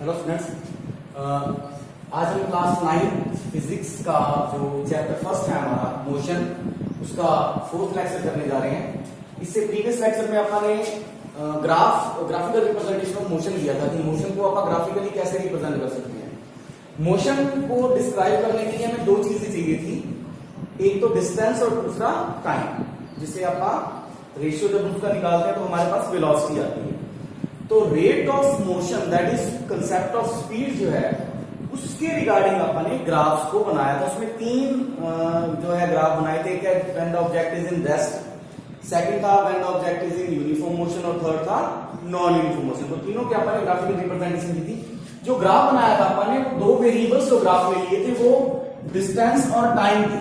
Hello students, आज हम class 9 physics का जो चैप्टर फर्स्ट है हमारा मोशन, उसका फोर्थ लेक्चर करने जा रहे हैं। इससे प्रीवियस लेक्चर में अपने ग्राफिकल रिप्रेजेंटेशन ऑफ मोशन लिया था कि मोशन को आप ग्राफिकली कैसे रिप्रेजेंट कर सकते हैं। मोशन को डिस्क्राइब करने के लिए हमें दो चीजें चाहिए थी, एक तो डिस्टेंस और दूसरा टाइम, जिससे आप रेशियो जब उसका निकालते हैं तो हमारे पास वेलोसिटी आती है। तो rate of motion that is concept of speed जो है उसके रिगार्डिंग अपन ने ग्राफ्स को बनाया था। उसमें तीन जो है ग्राफ बनाए थे, क्या when the object is in rest, second था when the object is in uniform motion और थर्ड था नॉन यूनिफॉर्म मोशन। तो तीनों के अपन ने ग्राफिकल रिप्रेजेंटेशन की थी। जो ग्राफ बनाया था अपन ने, दो वेरिएबल्स जो ग्राफ में लिए थे वो डिस्टेंस और टाइम थे,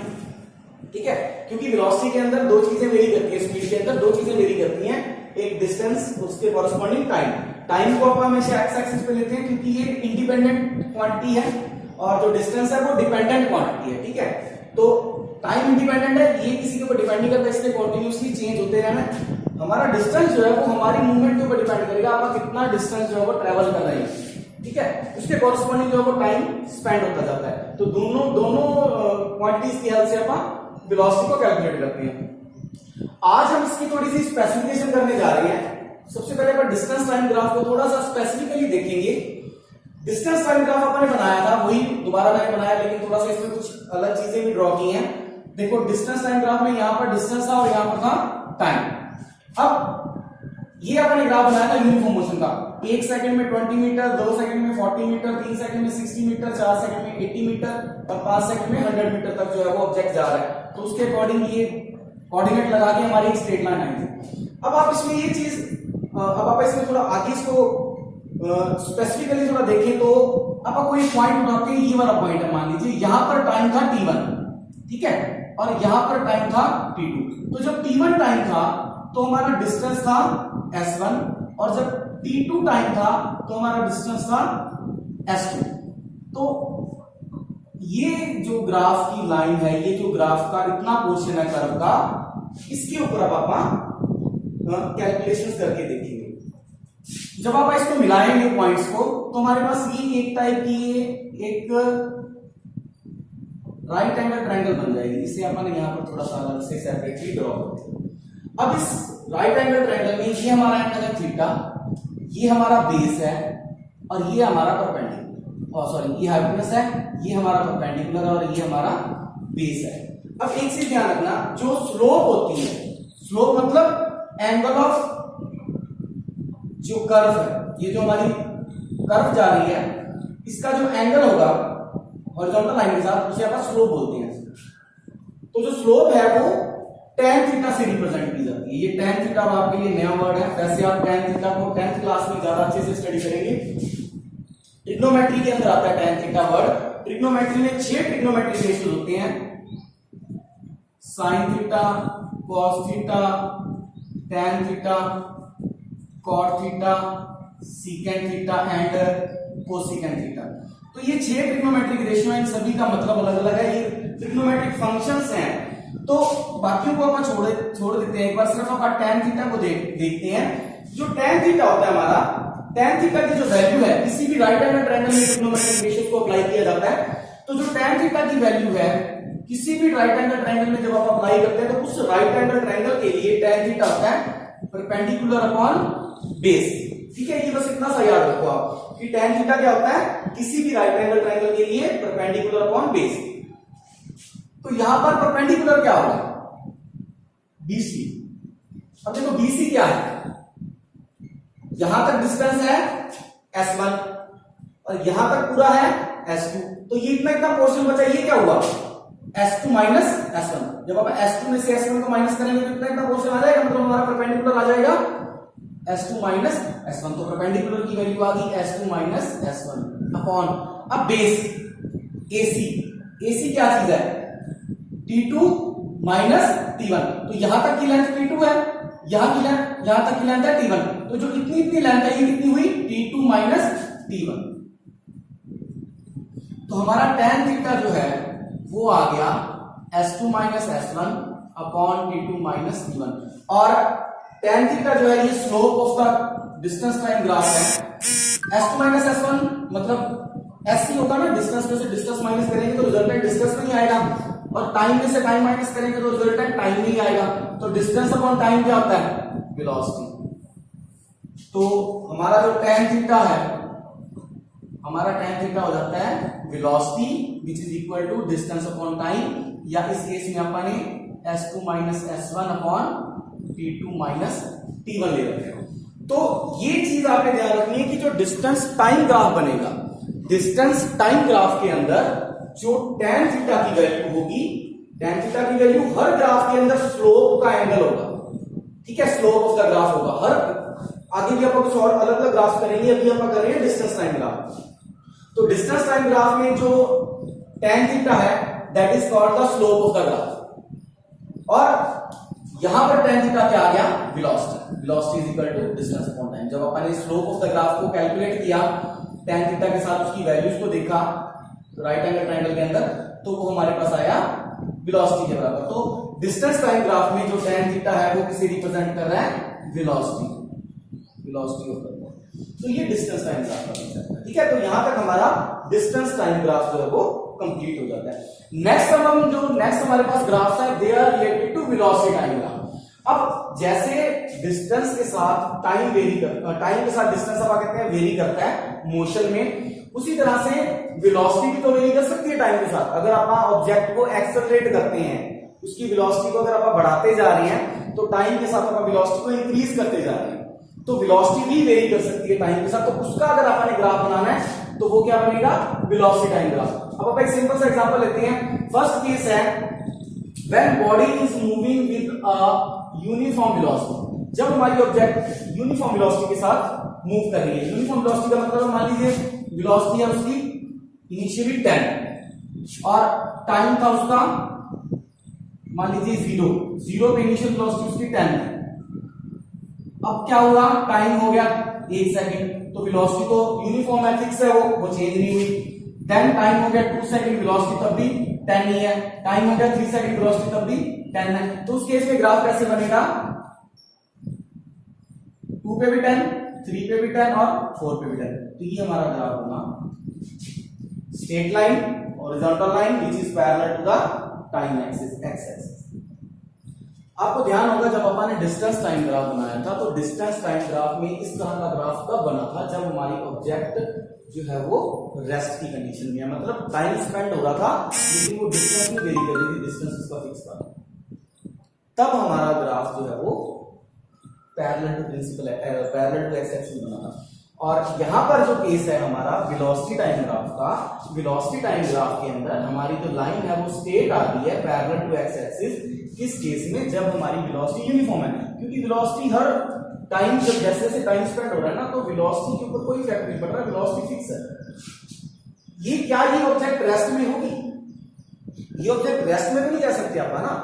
ठीक है। क्योंकि वेलोसिटी के अंदर दो चीजें वेरी करती है, स्पीड के अंदर दो चीजें वेरी करती हैं, एक डिस्टेंस, उसके कॉरेस्पॉन्डिंग टाइम। टाइम को आप हमेशा एक्स एक्सिस पे लेते हैं क्योंकि ये इंडिपेंडेंट क्वांटिटी है और जो डिस्टेंस है वो डिपेंडेंट क्वांटिटी है, ठीक है। तो टाइम इंडिपेंडेंट है, ये किसी के ऊपर डिपेंड नहीं करता, इसलिए कंटिन्यूअसली चेंज होते रहना। हमारा डिस्टेंस जो है वो हमारी मूवमेंट के ऊपर डिपेंड करेगा, आप कितना डिस्टेंस जो है वो ट्रेवल कर रहे हैं, ठीक है। उसके कॉरेस्पॉन्डिंग जो है वो टाइम स्पेंड होता जाता है। तो दोनों क्वांटिटीज की हेल्प से आप वेलोसिटी को कैलकुलेट करते हैं। आज हम इसकी थोड़ी सी स्पेसिफिकेशन करने जा रहे हैं। सबसे पहले अपन डिस्टेंस टाइम ग्राफ को थोड़ा सा स्पेसिफिकली देखेंगे। डिस्टेंस टाइम ग्राफ अपन ने बनाया था, वही दोबारा मैंने बनाया, लेकिन थोड़ा सा इसमें कुछ अलग चीजें भी ड्रॉ की हैं। देखो डिस्टेंस टाइम ग्राफ में यहां पर डिस्टेंस था और यहां पर था टाइम। अब ये अपन ने ग्राफ बनाया था यूनिफॉर्म मोशन का, 1 सेकंड में 20 मीटर, 2 सेकंड में 40 मीटर, 3 सेकंड में 60 मीटर, 4 सेकंड में 80 मीटर और 5 सेकंड में 100 मीटर तक जो है वो ऑब्जेक्ट जा रहा है। तो उसके अकॉर्डिंग ये कोऑर्डिनेट लगा के हमारी एक स्ट्रेट लाइन आई थी। अब आप इसमें ये चीज, अब आप इसमें थोड़ा आगे इसको स्पेसिफिकली थोड़ा देखें तो आप कोई पॉइंट उठाते हैं, ये वाला पॉइंट है, मान लीजिए यहां पर टाइम था t1, ठीक है, और यहां पर टाइम था t2। तो जब t1 टाइम था तो हमारा डिस्टेंस था s1 और जब t2 टाइम था तो हमारा डिस्टेंस था s2। तो ये जो ग्राफ की लाइन है, ये जो ग्राफ का इतना पोर्शन है कर्व का, इसके ऊपर अब आप कैलकुलेशंस करके देखेंगे। जब आप इसको मिलाएंगे पॉइंट्स को तो हमारे पास ये एक टाइप की एक राइट एंगल ट्रायंगल बन जाएगी। इसे अपन यहां पर थोड़ा सा अलग से सेपरेटली ड्रॉ करते हैं। अब इस राइट एंगल ट्रायंगल में ये हमारा एंगल है थीटा, ये हमारा बेस है और ये हमारा परपेंडिकुलर, सॉरी ये हाइपोटेनस है, ये हमारा परपेंडिकुलर और ये हमारा बेस है। अब एक चीज ध्यान रखना, जो स्लोप होती है, स्लोप मतलब एंगल ऑफ जो कर्व है, ये जो हमारी कर्व जा रही है, इसका जो एंगल होगा हॉरिजॉन्टल लाइन के साथ, उसे आप स्लोप बोलते हैं। तो जो स्लोप है वो tan थीटा से रिप्रेजेंट की जाती है। ये tan थीटा आपके लिए नया वर्ड है, वैसे आप tan थीटा को 10th क्लास में ज्यादा अच्छे से स्टडी करेंगे। ट्रिग्नोमेट्री के अंदर आता है tan थीटा वर्ड। ट्रिग्नोमेट्री में 6 ट्रिग्नोमेट्रिक रेशियोज होते हैं, sin theta, cos theta, tan theta, cot theta, secant theta and cosecant theta. तो ये 6 ट्रिग्नोमेट्रिक रेशियो हैं, इन सभी का मतलब अलग अलग है, ये ट्रिग्नोमेट्रिक फंक्शंस हैं। तो बाकियों को अपन छोड़ देते हैं, एक बार सिर्फ अपन tan थीटा को देखते हैं। जो tan थीटा होता है हमारा, tan थीटा की जो वैल्यू है, किसी भी राइट एंगल ट्रायंगल में ट्रिग्नोमेट्रिक रेशियोज को अप्लाई किया जाता है। तो जो tan थीटा की वैल्यू है किसी भी राइट एंगल ट्रायंगल में जब आप अप्लाई करते हैं तो उस राइट एंगल ट्रायंगल के लिए tan थीटा होता है परपेंडिकुलर अपॉन बेस, ठीक है। ये बस इतना सा याद रखो आप कि tan थीटा क्या होता है, किसी भी राइट एंगल ट्रायंगल के लिए परपेंडिकुलर अपॉन बेस। तो यहां पर परपेंडिकुलर क्या होगा, BC। अब देखो BC क्या है, यहां तक डिस्टेंस है S1 और यहां तक पूरा है S2। तो ये इतना पोर्शन बचा, ये क्या हुआ, S2 माइनस S1। जब आप S2 में से S1 को माइनस करेंगे तो इतना पोर्शन आ जाएगा, मतलब हमारा परपेंडिकुलर आ जाएगा S2 माइनस S1। तो परपेंडिकुलर की वैल्यू आ गई S2 माइनस S1 अपॉन, अब बेस AC। AC क्या चीज है, T2 माइनस T1। तो यहां तक की लेंथ T2 है, यहां तक की लेंथ है T1। तो जो इतनी लेंथ है, ये कितनी हुई, T2 माइनस T1। तो हमारा tan थीटा जो है वो आ गया S2 minus S1 upon T2 minus T1। और tan थीटा जो है ये slope of the distance time graph है, S2 माइनस S1 मतलब S ही होगा ना, डिस्टेंस में से डिस्टेंस माइनस करेंगे तो रिजल्टेंट डिस्टेंस में ही आएगा, और टाइम में से टाइम माइनस करेंगे तो रिजल्टेंट टाइम में ही आएगा। तो डिस्टेंस अपॉन टाइम क्या होता है? वेलोसिटी। तो हमारा जो tan थीटा है, हमारा tan थीटा हो जाता है velocity which is equal to distance upon time, या इस केस में अपन ने S2 minus S1 upon T2 minus T1 ले रखे हैं। तो ये चीज आपने ध्यान रखनी है कि जो डिस्टेंस टाइम ग्राफ बनेगा, डिस्टेंस टाइम ग्राफ के अंदर जो tan थीटा की वैल्यू होगी, tan थीटा की वैल्यू हर ग्राफ के अंदर स्लोप का एंगल होगा, ठीक है, स्लोप ऑफ द ग्राफ होगा। हर आगे भी अपन कुछ और अलग अलग ग्राफ करेंगे, अभी अपन कर रहे हैं डिस्टेंस टाइम ग्राफ। तो डिस्टेंस टाइम ग्राफ में जो tan थीटा है that is called the slope of the graph, और यहां पर tan थीटा क्या आ गया? Velocity. Velocity is equal to distance upon time. जब अपन ने स्लोप ऑफ द ग्राफ को कैलकुलेट किया, tan थीटा के साथ उसकी वैल्यूज को देखा राइट एंगल ट्रायंगल के अंदर, तो वो हमारे पास आया वेलोसिटी के बराबर। तो डिस्टेंस टाइम ग्राफ में जो tan थीटा है वो किसे रिप्रेजेंट कर रहा है? Velocity, velocity of the body. तो ये डिस्टेंस टाइम ग्राफ का कंसेप्ट है, ठीक है। तो यहां तक हमारा डिस्टेंस टाइम ग्राफ जो है वो कंप्लीट हो जाता है। नेक्स्ट हमारे पास ग्राफ्स है, they are related to velocity time graph. अब जैसे डिस्टेंस के साथ टाइम टाइम के साथ डिस्टेंस अब कहते हैं वेरी करता है मोशन में, उसी तरह से वेलोसिटी भी तो वेरी कर सकती है टाइम के साथ। अगर आप ऑब्जेक्ट को एक्सेलरेट करते हैं, उसकी वेलोसिटी को अगर आप बढ़ाते जा रहे हैं, तो टाइम के साथ आप वेलोसिटी को इंक्रीज करते जा रहे हैं, तो वेलोसिटी भी वेरी कर सकती है टाइम के साथ। तो उसका अगर आपने ग्राफ बनाना है तो वो क्या बनेगा? Velocity time graph. अब आप एक सिंपल सा एग्जांपल लेते हैं। फर्स्ट केस है when body is moving with a uniform velocity. जब हमारी ऑब्जेक्ट यूनिफॉर्म वेलोसिटी के साथ मूव कर रही है। यूनिफॉर्म वेलोसिटी का मतलब मान लीजिए वेलोसिटी है उसकी इनिशियली 10 और टाइम था उसका मान लीजिए 0 पे इनिशियल वेलोसिटी उसकी 10 है। अब क्या हुआ? टाइम हो गया 1 सेकंड, तो वेलोसिटी तो यूनिफॉर्म है, फिक्स है, वो चेंज नहीं हुई। देन टाइम हो गया 2 सेकंड, वेलोसिटी तब भी 10 नहीं है। टाइम हो गया 3 सेकंड, वेलोसिटी तब भी 10 है। तो उस केस में ग्राफ कैसे बनेगा? 2 पे भी 10, 3 पे भी 10 और 4 पे भी 10। तो ये हमारा ग्राफ होगा straight line, horizontal line which is parallel to the time axis, X axis. आपको ध्यान होगा जब अपन ने डिस्टेंस टाइम ग्राफ बनाया था, तो डिस्टेंस टाइम ग्राफ में इस तरह का ग्राफ कब बना था? जब हमारी ऑब्जेक्ट जो है वो रेस्ट की कंडीशन में है, मतलब टाइम स्पेंड हो रहा था लेकिन वो डिस्टेंस में वेरी कर रही थी, डिस्टेंस इसका फिक्स था। तब हमारा ग्राफ जो है वो parallel to principal parallel to X axis बना था। और यहां पर जो केस है हमारा वेलोसिटी टाइम ग्राफ का, वेलोसिटी टाइम ग्राफ के अंदर हमारी जो लाइन है वो स्ट्रेट आ रही है पैरेलल टू एक्स एक्सिस। किस केस में? जब हमारी वेलोसिटी यूनिफॉर्म है, क्योंकि वेलोसिटी हर टाइम जब जैसे जैसे टाइम स्पेंड हो रहा है ना, तो वेलोसिटी के ऊपर कोई इफेक्ट नहीं पड़ रहा, वेलोसिटी फिक्स है। ये क्या ये ऑब्जेक्ट रेस्ट में होगी? ये ऑब्जेक्ट रेस्ट में भी नहीं जा सकते आप, है ना।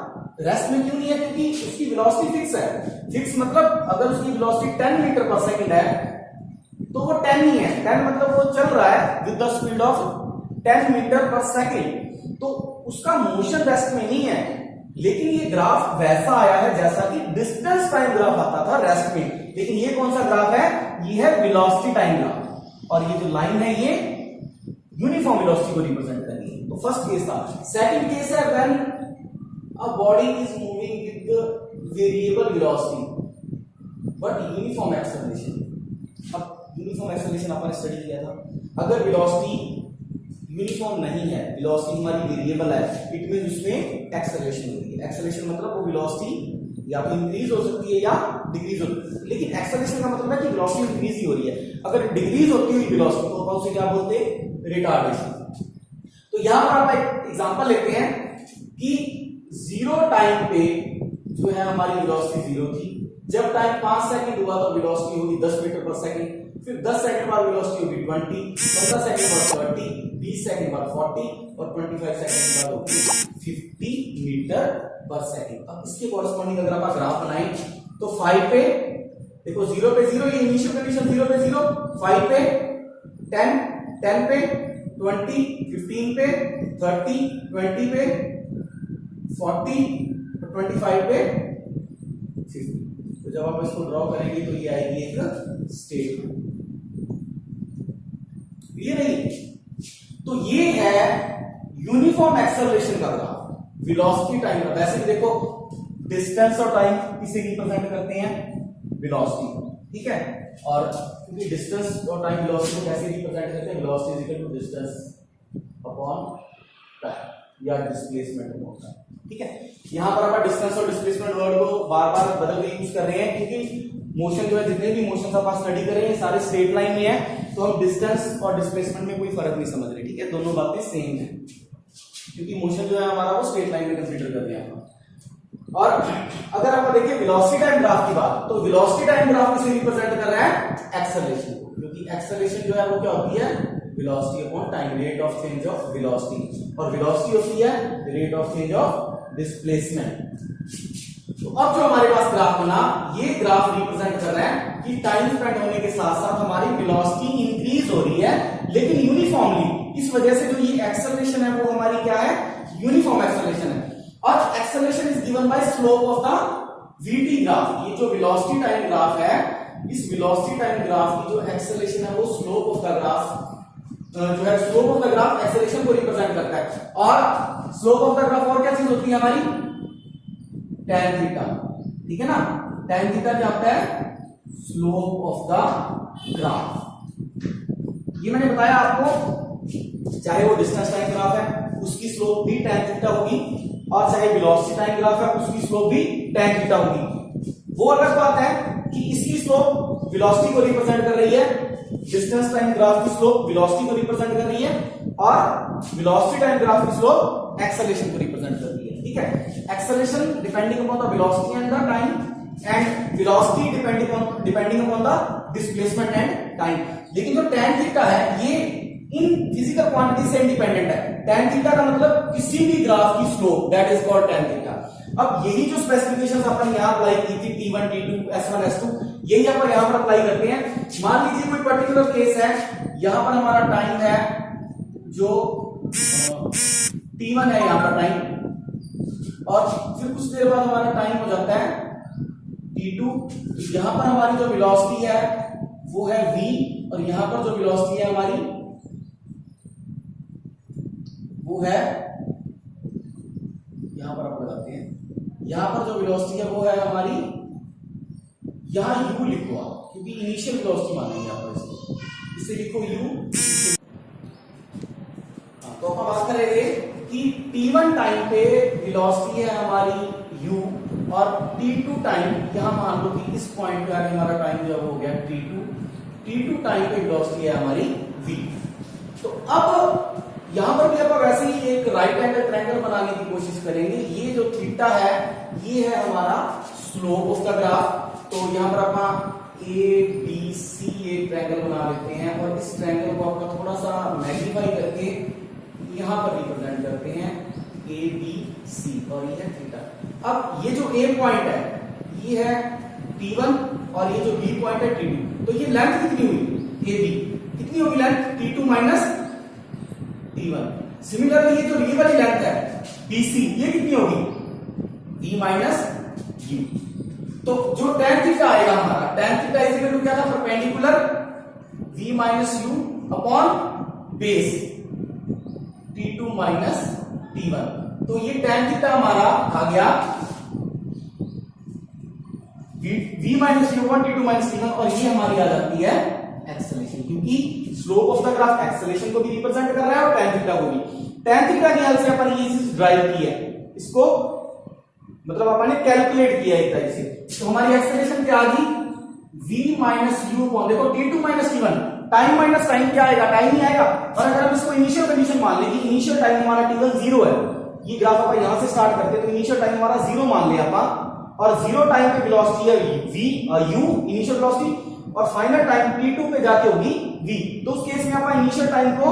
रेस्ट में क्यों नहीं है? क्योंकि उसकी वेलोसिटी फिक्स है। फिक्स मतलब अगर उसकी वेलोसिटी 10 मीटर पर सेकंड है तो वो 10 ही है। 10 मतलब वो चल रहा है with the speed of 10 metre per second, तो उसका मोशन रेस्ट में नहीं है। लेकिन ये ग्राफ वैसा आया है जैसा कि डिस्टेंस टाइम ग्राफ आता था रेस्ट में। लेकिन ये कौन सा ग्राफ है? ये है वेलोसिटी टाइम ग्राफ, और ये जो लाइन है ये यूनिफॉर्म वेलोसिटी को रिप्रेजेंट कर रही है। तो फर्स्ट केस था। सेकंड केस है when a body is moving with variable velocity but uniform acceleration. अब यूनिफॉर्म एक्सेलरेशन अपन स्टडी किया था। अगर वेलोसिटी यूनिफॉर्म नहीं है, वेलोसिटी हमारी वेरिएबल है, इट मीन उसमें एक्सेलरेशन होती है। एक्सेलरेशन मतलब वो वेलोसिटी या तो इंक्रीज हो सकती है या डिक्रीज हो सकती है, लेकिन एक्सेलरेशन का मतलब है कि वेलोसिटी इंक्रीज ही हो रही है। अगर डिक्रीज होती हुई वेलोसिटी तो अपन उसे क्या बोलते हैं? रिटार्डेशन। तो यहां पर आप एक एग्जांपल लेते हैं कि 0 टाइम पे जो है हमारी वेलोसिटी 0 थी। जब टाइम 5 सेकंड हुआ तो वेलोसिटी होगी 10 मीटर पर सेकंड। फिर 10 सेकंड बाद वेलोसिटी होगी 20, 15 सेकंड बाद 30, 20 सेकंड बाद 40 और 25 सेकंड बाद होगी 50 मीटर पर सेकंड। अब इसके कॉरेस्पॉन्डिंग अगर आप ग्राफ बनाएं तो 5 पे देखो 0 पे 0, ये इनिशियल कंडीशन 0 पे 0, 5 पे 10, 10 पे 20, 15 पे 30, 20 पे 40, 25 पे 50। तो जब आप इसको ड्रॉ करेंगे तो ये आएगी एक स्ट्रेट लाइन। क्लियर है? तो ये है यूनिफॉर्म एक्सेलरेशन का ग्राफ, वेलोसिटी टाइम का। वैसे भी देखो डिस्टेंस और टाइम किसे रिप्रेजेंट करते हैं? वेलोसिटी, ठीक है। और क्योंकि डिस्टेंस और टाइम वेलोसिटी को कैसे रिप्रेजेंट करते हैं? Velocity is equal to distance upon time या डिस्प्लेसमेंट अपॉन टाइम, ठीक है। यहां पर अपन डिस्टेंस और डिस्प्लेसमेंट वर्ड को बार बार बदल के यूज कर रहे हैं क्योंकि मोशन जो है, जितने भी मोशन आप स्टडी कर रहे हैं सारे स्ट्रेट लाइन में है, तो हम डिस्टेंस और डिस्प्लेसमेंट में कोई फर्क नहीं समझ रहे, ठीक है। दोनों बातें सेम है क्योंकि मोशन जो है हमारा वो स्ट्रेट लाइन में कंसीडर कर रहे हैं। और अगर आप देखिए वेलोसिटी टाइम ग्राफ की बात, तो वेलोसिटी टाइम ग्राफ किसे रिप्रेजेंट कर रहा है? एक्सेलरेशन को, क्योंकि एक्सेलरेशन जो है वो क्या होती है? Velocity upon time, rate of change of velocity, और वेलोसिटी होती है rate of change of displacement. तो अब जो हमारे पास ग्राफ बना, ये ग्राफ रिप्रेजेंट कर रहा है कि टाइम स्पेंड होने के साथ साथ हमारी वेलोसिटी इंक्रीज हो रही है, लेकिन यूनिफॉर्मली। इस वजह से जो ये एक्सेलरेशन है वो हमारी क्या है? यूनिफॉर्म एक्सेलरेशन है। और acceleration is given by slope of the VT graph. ये जो वेलोसिटी टाइम ग्राफ है, इस वेलोसिटी टाइम ग्राफ की जो एक्सेलरेशन है वो स्लोप ऑफ द ग्राफ जो है, slope of the graph acceleration को रिप्रेजेंट करता है। और स्लोप ऑफ द ग्राफ और क्या चीज होती है हमारी? tan थीटा, ठीक है ना। tan थीटा क्या होता है? Slope of the graph. ये मैंने बताया आपको, चाहे वो डिस्टेंस टाइम ग्राफ है उसकी स्लोप भी tan थीटा होगी, और चाहे वेलोसिटी टाइम ग्राफ है उसकी स्लोप भी tan थीटा होगी। वो अलग बात है कि इसकी स्लोप वेलोसिटी को रिप्रेजेंट कर रही है, डिस्टेंस टाइम ग्राफ की स्लोप वेलोसिटी को रिप्रेजेंट कर रही है, और वेलोसिटी टाइम ग्राफ की स्लोप एक्सेलरेशन को रिप्रेजेंट कर रही है, ठीक है। Acceleration depending upon the velocity and the time, and velocity depending upon the displacement and time. लेकिन जो tan थीटा है ये इन फिजिकल क्वांटिटी से इंडिपेंडेंट है। tan थीटा का मतलब किसी भी ग्राफ की slope, that is called tan theta. अब यही जो स्पेसिफिकेशंस अपन यहां अप्लाई की थी, T1 T2 S1 S2, यही अपन यहां पर अप्लाई करते हैं। मान लीजिए कोई पर्टिकुलर केस है, यहां पर हमारा टाइम है जो T1 है यहां पर टाइम, और फिर कुछ देर बाद हमारा टाइम हो जाता है T2। यहां पर हमारी जो वेलोसिटी है वो है v, और यहां पर जो वेलोसिटी है हमारी वो है, यहां पर आप लगाते हैं, यहां पर जो वेलोसिटी है वो है हमारी, यहां u लिखो आप, क्योंकि इनिशियल वेलोसिटी मानेंगे आप इसको, इसे लिखो u। तो हम बात करेंगे कि T1 टाइम पे वेलोसिटी है हमारी u, और T2 टाइम, यहां मान लो कि इस पॉइंट पे आके हमारा टाइम जो हो गया T2 टाइम पे वेलोसिटी है हमारी v। तो अब यहां पर भी अपन वैसे ही एक राइट एंगल ट्रायंगल बनाने की कोशिश करेंगे। ये जो थीटा है ये है हमारा स्लोप ऑफ द ग्राफ। तो यहां पर अपन ए बी सी एक ट्रायंगल बना लेते हैं, और इस ट्रायंगल को अपन थोड़ा सा मैग्नीफाई करके यहां पर रिप्रेजेंट करते हैं ए बी सी, और ये है थीटा। अब ये जो ए पॉइंट है ये है T1, और ये जो बी पॉइंट है T2। तो ये लेंथ कितनी हुई? ए बी कितनी होगी length? T2 minus T1। Similarly ये जो ये वाली लेंथ है BC, ये कितनी होगी? V minus U। तो जो tan थीटा आएगा हमारा, tan theta is equal to क्या था? Perpendicular V minus U upon base T2 minus T1। तो ये tan थीटा हमारा आ गया V minus U upon T2 minus T1, और ये हमारी आ जाती है एक्सेलरेशन, क्योंकि slope of the graph acceleration को भी रिप्रेजेंट कर रहा है और tan थीटा को भी। tan थीटा की हेल्प से अपन ये चीज ड्राइव की है, इसको मतलब अपन ने कैलकुलेट किया एक तरह से। तो हमारी एक्सेलरेशन क्या आ गई? v माइनस u अपॉन, देखो T2 minus T1, time minus time क्या आएगा? टाइम ही आएगा। और अगर हम इसको इनिशियल कंडीशन मान लें कि इनिशियल टाइम हमारा T1 0 है, ये ग्राफ अपन यहां से स्टार्ट करते हैं, तो इनिशियल टाइम हमारा 0 मान लिया अपन, और 0 टाइम पे वेलोसिटी है v u इनिशियल वेलोसिटी, और फाइनल टाइम T2 पे जाके होगी v। तो उस केस में अपन इनिशियल टाइम को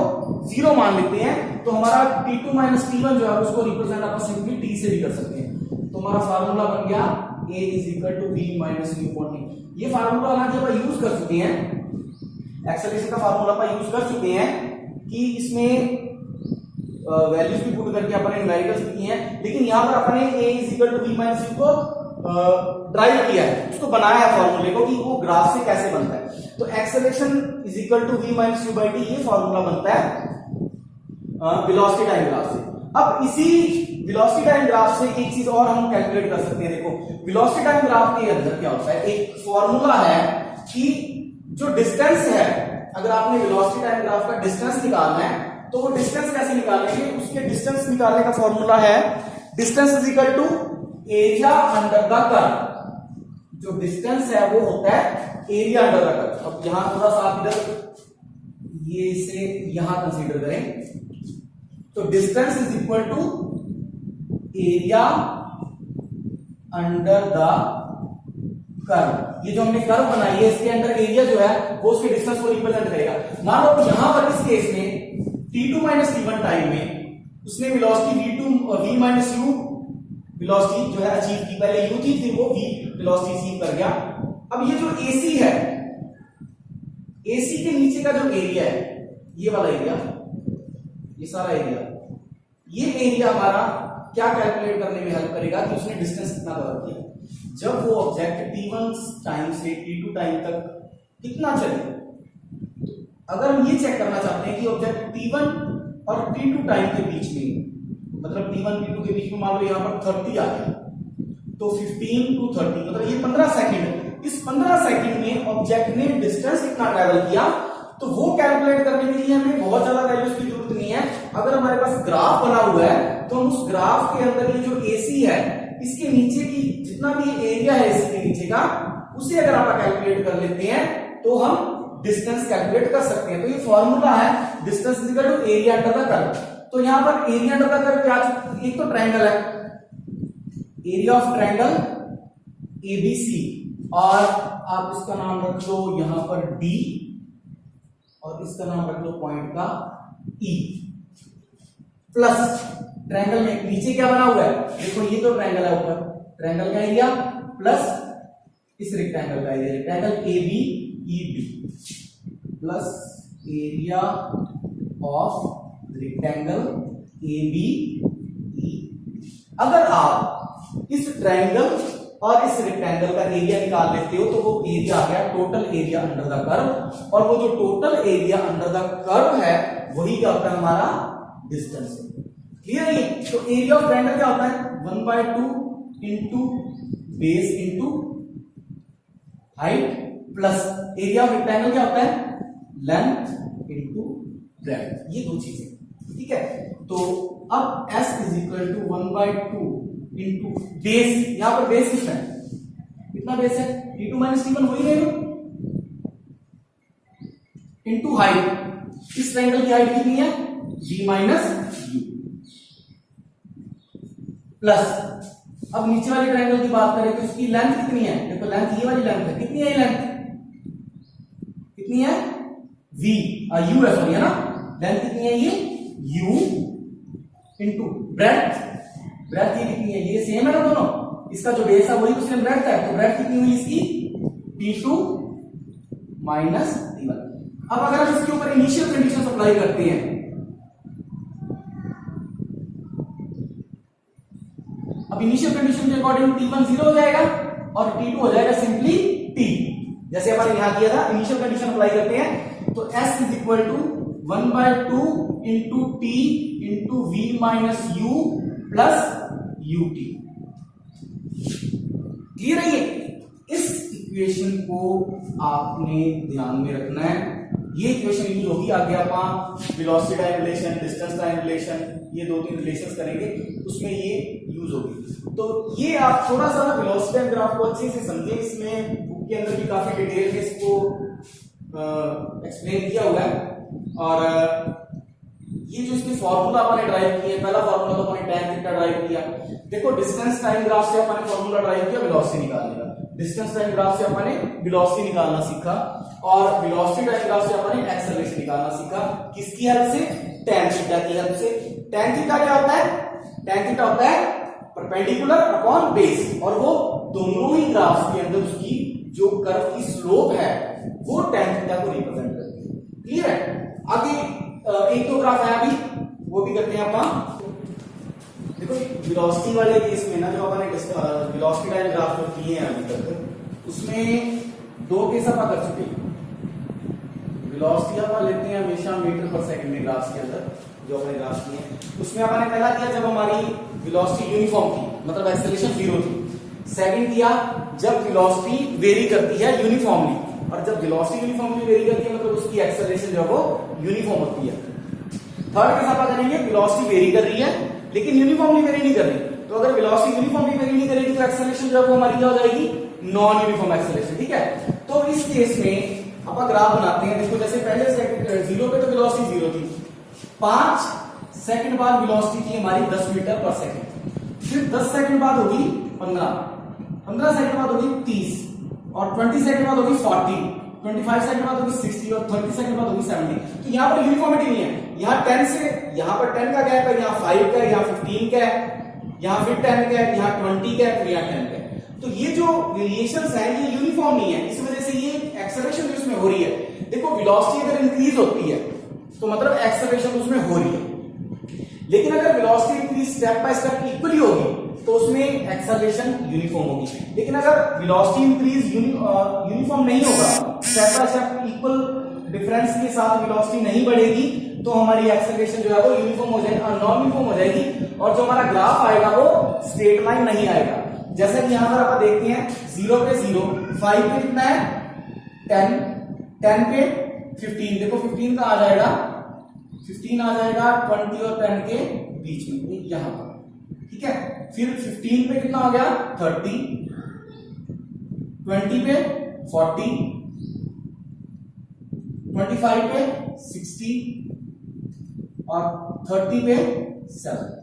0 मान लेते हैं, तो हमारा T2 माइनस T1 जो है उसको रिप्रेजेंट अपन सिंपली t से भी कर सकते हैं। तो हमारा फार्मूला बन गया a is equal to v minus u upon t। ये फार्मूला हालांकि अपन यूज कर चुके हैं, एक्सेलरेशन का फार्मूला अपन यूज कर चुके हैं कि इसमें वैल्यूज भी पुट करके अपन न्यूमेरिकल्स भी किए हैं, लेकिन यहां पर अपन ने a is equal to v minus u को ड्राइव किया है, उसको बनाया है फॉर्मूले को कि वो ग्राफ से कैसे बनता है। तो acceleration is equal to v minus u by T, ये फॉर्मूला बनता है वेलोसिटी टाइम ग्राफ से। अब इसी वेलोसिटी टाइम ग्राफ से एक चीज और हम कैलकुलेट कर सकते हैं। देखो वेलोसिटी टाइम ग्राफ के अंदर क्या होता है, एक फॉर्मूला है कि जो डिस्टेंस है, अगर आपने वेलोसिटी टाइम ग्राफ का डिस्टेंस निकालना है तो वो डिस्टेंस कैसे निकालेंगे, उसके डिस्टेंस निकालने का फॉर्मूला है distance is equal to area under the curve. जो डिस्टेंस है वो होता है एरिया अंडर द कर्व। अब यहां थोड़ा सा आप इधर ये इसे यहां कंसीडर करें, तो distance is equal to area under the curve. ये जो हमने कर्व बनाई है इसके अंदर एरिया जो है वो उसके डिस्टेंस को रिप्रेजेंट करेगा। मान लो यहां पर इस केस में t2 माइनस t1 टाइम में उसने वेलोसिटी v2 और v माइनस u वेलोसिटी जो है अचीव की। पहले u थी फिर वो v वेलोसिटी अचीव कर गया। अब ये जो AC है, AC के नीचे का जो एरिया है, ये वाला एरिया, ये सारा एरिया, ये एरिया हमारा क्या कैलकुलेट करने में हेल्प करेगा कि उसने डिस्टेंस कितना कवर किया। जब वो ऑब्जेक्ट t1 टाइम से t2 टाइम तक कितना चले, अगर हम ये चेक करना चाहते हैं कि ऑब्जेक्ट t1 और t2 टाइम के बीच में, मतलब t1 t2 के बीच में मान लो यहां पर 30 आ गया, तो 15 to 30 मतलब ये 15 सेकंड, इस 15 सेकंड में ऑब्जेक्ट ने डिस्टेंस कितना ट्रैवल किया, तो वो कैलकुलेट करने के लिए हमें बहुत ज्यादा वैल्यूज की जरूरत नहीं है। अगर हमारे पास ग्राफ बना हुआ है तो हम उस ग्राफ के अंदर ये जो AC है, इसके नीचे की जितना भी एरिया है AC के नीचे का, उसे अगर आप कैलकुलेट कर लेते हैं तो हम डिस्टेंस कैलकुलेट कर सकते हैं। तो ये फॉर्मूला है distance is equal to area under the curve. तो यहां पर एरिया अंडर द कर्व क्या, एक तो ट्रायंगल है, एरिया ऑफ ट्रायंगल ABC, और आप इसका नाम रख लो यहां पर D, और इसका नाम रख लो पॉइंट का E, प्लस ट्रायंगल में नीचे क्या बना हुआ है, देखो ये तो ट्रायंगल है, ऊपर ट्रायंगल का एरिया प्लस इस रेक्टेंगल का area, rectangle ABED plus area of rectangle ABED। अगर आप इस ट्रायंगल और इस रेक्टेंगल का एरिया निकाल लेते हो तो वो एरिया आ गया total area under the curve, और वो जो total area under the curve है वही क्या होता है हमारा डिस्टेंस। क्लियर है? तो एरिया ऑफ ट्रायंगल क्या होता है 1/2 into base into height, plus area of rectangle क्या होता है लेंथ इंटू ब्रेड्थ, ये दो चीजें। ठीक है, तो अब S is equal to 1/2 into base, यहां पर बेस कितना है, कितना बेस है t2 माइनस t1 वही रहेगा, इंटू हाइट, इस ट्रायंगल की हाइट कितनी है v माइनस u, प्लस अब नीचे वाले ट्रायंगल की बात करें तो इसकी लेंथ कितनी है, देखो लेंथ ये वाली लेंथ है, कितनी है ये लेंथ, कितनी है v u है सॉरी है ना, लेंथ कितनी है ये u इंटू ब्रेड्थ, ब्रेड्थ ये कितनी है, ये सेम है ना दोनों, इसका जो बेस है वही तो सेम ब्रेड्थ है, तो ब्रेड्थ कितनी हुई इसकी t2 माइनस t1। अब अगर हम इसके ऊपर इनिशियल कंडीशन अप्लाई करते हैं, अब इनिशियल कंडीशन के अकॉर्डिंग t1 0 हो जाएगा और t2 हो जाएगा सिंपली t, जैसे अपन यहां किया था। इनिशियल कंडीशन अप्लाई करते हैं तो s is equal to 1/2 into t into v minus u plus ut। Clear है? ये इस इक्वेशन को आपने ध्यान में रखना है, ये इक्वेशन यूज होगी आगे अपन velocity time relation, distance time relation, ये 2-3 रिलेशंस करेंगे उसमें ये यूज होगी। तो ये आप थोड़ा सा ना वेलोसिटी टाइम ग्राफ को अच्छे से समझें, इसमें बुक के अंदर भी काफी डिटेल में इसको एक्सप्लेन किया हुआ है। और ये जो इसके फॉर्मूला अपने ड्राइव किए, पहला फॉर्मूला तो अपने tan थीटा ड्राइव किया। देखो डिस्टेंस टाइम ग्राफ से अपने फॉर्मूला ड्राइव किया वेलोसिटी निकालने का, डिस्टेंस टाइम ग्राफ से अपने वेलोसिटी निकालना सीखा, और वेलोसिटी टाइम ग्राफ से अपने एक्सेलरेशन निकालना सीखा। किसकी हेल्प से? tan थीटा की हेल्प से। tan थीटा क्या होता है? tan थीटा होता है परपेंडिकुलर अपॉन बेस, और वो दोनों ही ग्राफ के अंदर उसकी जो कर्व की स्लोप है वो tan थीटा को रिप्रेजेंट करती है। क्लियर है? आगे एक तो ग्राफ है अभी, वो भी करते हैं अपन। देखो वेलोसिटी वाले केस में ना जो अपन वेलोसिटी टाइम ग्राफ जो किए हैं अभी तक, उसमें 2 केस अपन कर चुके हैं। वेलोसिटी अपन लेते हैं हमेशा मीटर पर सेकंड में ग्राफ के अंदर, जो अपने ग्राफ की है उसमें अपन ने पहला किया जब हमारी वेलोसिटी यूनिफॉर्म थी, मतलब एक्सेलरेशन 0 थी। सेकंड किया जब वेलोसिटी वेरी करती है यूनिफॉर्मली, और जब वेलोसिटी यूनिफॉर्मली वेरी करती है मतलब उसकी एक्सेलरेशन जो है वो यूनिफॉर्म होती है। थर्ड केस अपन करेंगे वेलोसिटी वेरी कर रही है लेकिन यूनिफॉर्मली वेरी नहीं कर रही, तो अगर वेलोसिटी यूनिफॉर्मली वेरी नहीं करेगी तो एक्सेलरेशन जो है वो हमारी क्या हो जाएगी, नॉन यूनिफॉर्म एक्सेलरेशन। ठीक है, तो इस केस में अपन ग्राफ बनाते हैं। देखो जैसे पहले 0 पे तो वेलोसिटी 0 थी, 5 सेकंड बाद वेलोसिटी थी हमारी 10 मीटर पर सेकंड, फिर 10 सेकंड बाद होगी 15 सेकंड बाद होगी 30, और 20 सेकंड बाद होगी 40, 25 सेकंड बाद होगी 60, और 30 सेकंड बाद होगी 70। तो यहाँ पर यूनिफॉर्मिटी नहीं है, यहाँ 10 से यहाँ पर 10 का गैप है, यहाँ 5 का है, यहाँ 15 का है, यहाँ फिर 10 का है, यहाँ 20 का है, फिर यहाँ 10 का है। तो ये जो वेरिएशंस हैं ये यूनिफॉर्म नहीं है, इस वजह से ये एक्सेलरेशन जो इसमें हो रही है, देखो वेलोसिटी अगर इंक्रीज होती है तो मतलब एक्सेलरेशन उसमें हो रही है, लेकिन अगर velocity increase step by step equally होगी तो उसमें एक्सेलरेशन यूनिफॉर्म होगी। लेकिन अगर वेलोसिटी इंक्रीज यूनिफॉर्म नहीं होगा, step by step equal difference के साथ वेलोसिटी नहीं बढ़ेगी, तो हमारी एक्सेलरेशन जो है वो यूनिफॉर्म हो जाएगी और नॉन यूनिफॉर्म हो जाएगी, और जो हमारा ग्राफ आएगा वो स्ट्रेट लाइन नहीं आएगा। जैसा कि यहां पर आप देखते हैं 0 पे 0, 5 पे कितना है 10, 10 पे 15, देखो 15 का आ जाएगा 15 आ जाएगा 20 और 10 के बीच में यहां पर। ठीक है, फिर 15 पे कितना हो गया 30, 20 पे 40, 25 पे 60 और 30 पे 7।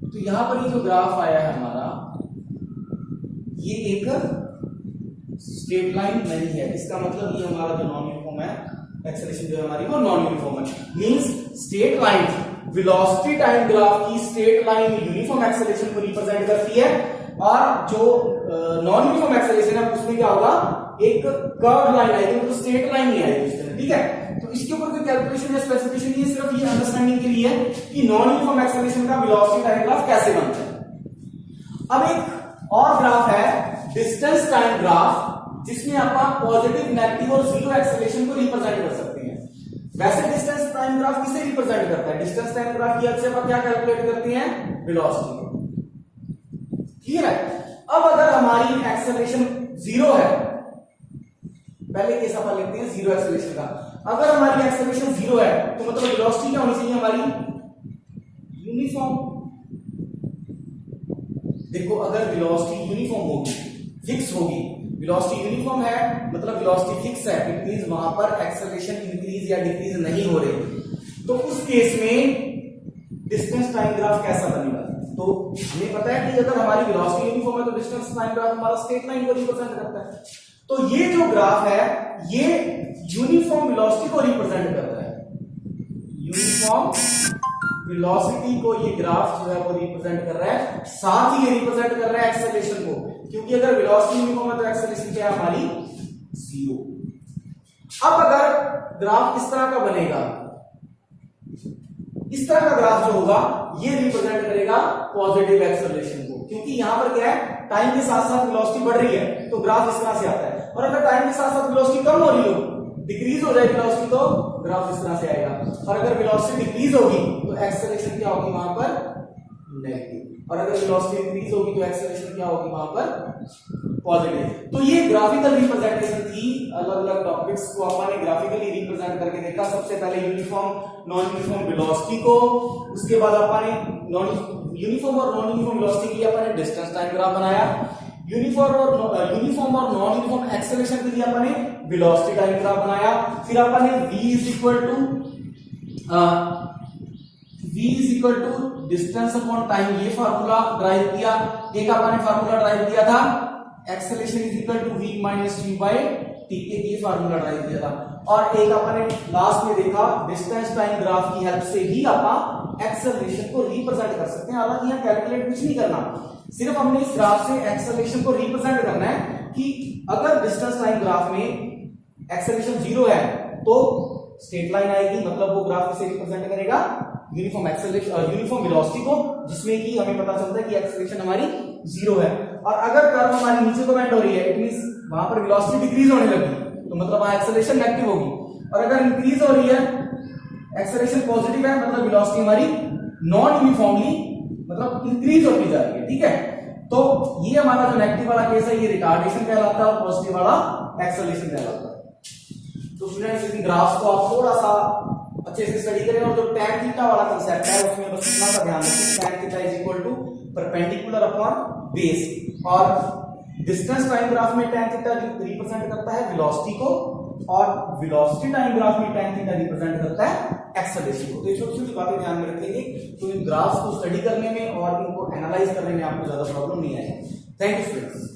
तो यहां पर ये जो ग्राफ आया है हमारा, ये एक स्ट्रेट लाइन नहीं है, इसका मतलब ये हमारा जो नॉन यूनिफॉर्म है एक्सेलरेशन जो है हमारी वो नॉन यूनिफॉर्म है। Means straight line velocity time graph की स्ट्रेट लाइन यूनिफॉर्म एक्सेलरेशन को रिप्रेजेंट करती है, और जो नॉन यूनिफॉर्म एक्सेलरेशन है उसमें क्या होगा, एक कर्व लाइन आएगी, मतलब स्ट्रेट लाइन नहीं आएगी इस तरह। ठीक है, तो इसके ऊपर कोई कैलकुलेशन या स्पेसिफिकेशन नहीं है, सिर्फ ये अंडरस्टैंडिंग के लिए है कि नॉन यूनिफॉर्म एक्सेलरेशन का वेलोसिटी टाइम ग्राफ कैसे बनता है। अब एक और ग्राफ है डिस्टेंस टाइम ग्राफ, जिसमें आप पॉजिटिव, नेगेटिव और जीरो एक्सेलरेशन को रिप्रेजेंट कर सकते हैं। वैसे डिस्टेंस टाइम ग्राफ किसे रिप्रेजेंट करता है, डिस्टेंस टाइम ग्राफ की हेल्प से आप क्या कैलकुलेट करते हैं, वेलोसिटी। क्लियर है। अब अगर हमारी एक्सेलरेशन 0 है, पहले केस अपन लेते हैं 0 एक्सेलरेशन का, अगर हमारी एक्सेलरेशन 0 है तो मतलब वेलोसिटी क्या होनी चाहिए हमारी, यूनिफॉर्म। देखो अगर वेलोसिटी यूनिफॉर्म होगी, फिक्स होगी, वेलोसिटी यूनिफॉर्म है मतलब वेलोसिटी फिक्स है, इट मींस वहां पर एक्सेलरेशन इंक्रीज या डिक्रीज नहीं हो रही, तो उस केस में डिस्टेंस टाइम ग्राफ कैसा बनेगा। तो हमें पता है कि अगर हमारी वेलोसिटी यूनिफॉर्म है तो डिस्टेंस टाइम ग्राफ हमारा स्ट्रेट लाइन को रिप्रेजेंट करता है। तो ये जो ग्राफ है ये यूनिफॉर्म वेलोसिटी को रिप्रेजेंट करता है, यूनिफॉर्म वेलोसिटी को ये ग्राफ जो है वो रिप्रेजेंट कर रहा है, साथ ही ये रिप्रेजेंट कर रहा है एक्सेलरेशन को, क्योंकि अगर वेलोसिटी यूनिफॉर्म है तो एक्सेलरेशन क्या है हमारी 0। अब अगर ग्राफ इस तरह का बनेगा, इस तरह का ग्राफ जो होगा ये रिप्रेजेंट करेगा पॉजिटिव एक्सेलरेशन को, क्योंकि यहां पर क्या है टाइम के साथ साथ वेलोसिटी बढ़ रही है तो ग्राफ इस तरह से आता है, और अगर टाइम के साथ साथ वेलोसिटी कम हो रही हो, डिक्रीज हो जाएगी वेलोसिटी, तो ग्राफ इस तरह से आएगा। और अगर वेलोसिटी डिक्रीज होगी तो एक्सेलरेशन क्या होगी वहां पर, नेगेटिव, और अगर वेलोसिटी इंक्रीज होगी तो एक्सेलरेशन क्या होगी वहां पर, पॉजिटिव। तो ये ग्राफिकल रिप्रेजेंटेशन थी, अलग अलग टॉपिक्स को अपन ने ग्राफिकली रिप्रेजेंट करके देखा। सबसे पहले यूनिफॉर्म नॉन यूनिफॉर्म वेलोसिटी को, उसके बाद अपन ने यूनिफॉर्म और नॉन यूनिफॉर्म वेलोसिटी के लिए अपन ने डिस्टेंस टाइम ग्राफ बनाया, यूनिफॉर्म और नॉन यूनिफॉर्म एक्सेलरेशन के लिए अपन ने वेलोसिटी टाइम ग्राफ बनाया, फिर अपन ने v is equal to distance upon time ये फार्मूला ड्राइव किया, एक अपन ने फार्मूला ड्राइव किया था acceleration is equal to v minus u by t, एक ये फार्मूला ड्राइव किया था, और एक अपन ने लास्ट में देखा डिस्टेंस टाइम ग्राफ की हेल्प से ही अपन एक्सेलरेशन को रिप्रेजेंट कर सकते हैं। हालांकि यहाँ कैलकुलेट कुछ नहीं करना, सिर्फ हमने इस ग्राफ से एक्सेलरेशन को रिप्रेजेंट करना है कि अगर डिस्टेंस टाइम ग्राफ में एक्सेलरेशन 0 है तो स्ट्रेट लाइन आएगी, मतलब वो ग्राफ किसे रिप्रेजेंट करेगा, यूनिफॉर्म एक्सेलरेशन यूनिफॉर्म वेलोसिटी को, जिसमें कि हमें पता चलता है कि एक्सेलरेशन हमारी 0 है। और अगर कर्व हमारी नीचे को बेंड हो रही है, इट मींस वहां पर वेलोसिटी डिक्रीज होने लगी, तो मतलब वहां एक्सेलरेशन नेगेटिव होगी, और अगर इंक्रीज हो रही है एक्सेलरेशन पॉजिटिव है मतलब वेलोसिटी हमारी नॉन यूनिफॉर्मली मतलब इंक्रीज होती जा रही है। ठीक है, तो ये हमारा जो नेगेटिव वाला केस है ये रिटार्डेशन कहलाता है और पॉजिटिव वाला एक्सेलरेशन कहलाता है। तो स्टूडेंट्स इन ग्राफ्स को आप थोड़ा सा अच्छे से स्टडी करें, और जो tan थीटा वाला कांसेप्ट है उसमें बस इतना सा ध्यान रखें, tan theta is equal to perpendicular upon base, और डिस्टेंस टाइम ग्राफ में tan थीटा रिप्रेजेंट करता है वेलोसिटी को, और वेलोसिटी टाइम ग्राफ में tan थीटा रिप्रेजेंट करता है एक्सेलरेशन को। तो ये छोटी छोटी बातें ध्यान में रखेंगे तो इन ग्राफ्स को स्टडी करने में और इनको एनालाइज करने में आपको ज्यादा प्रॉब्लम नहीं आएगी। Thank you students.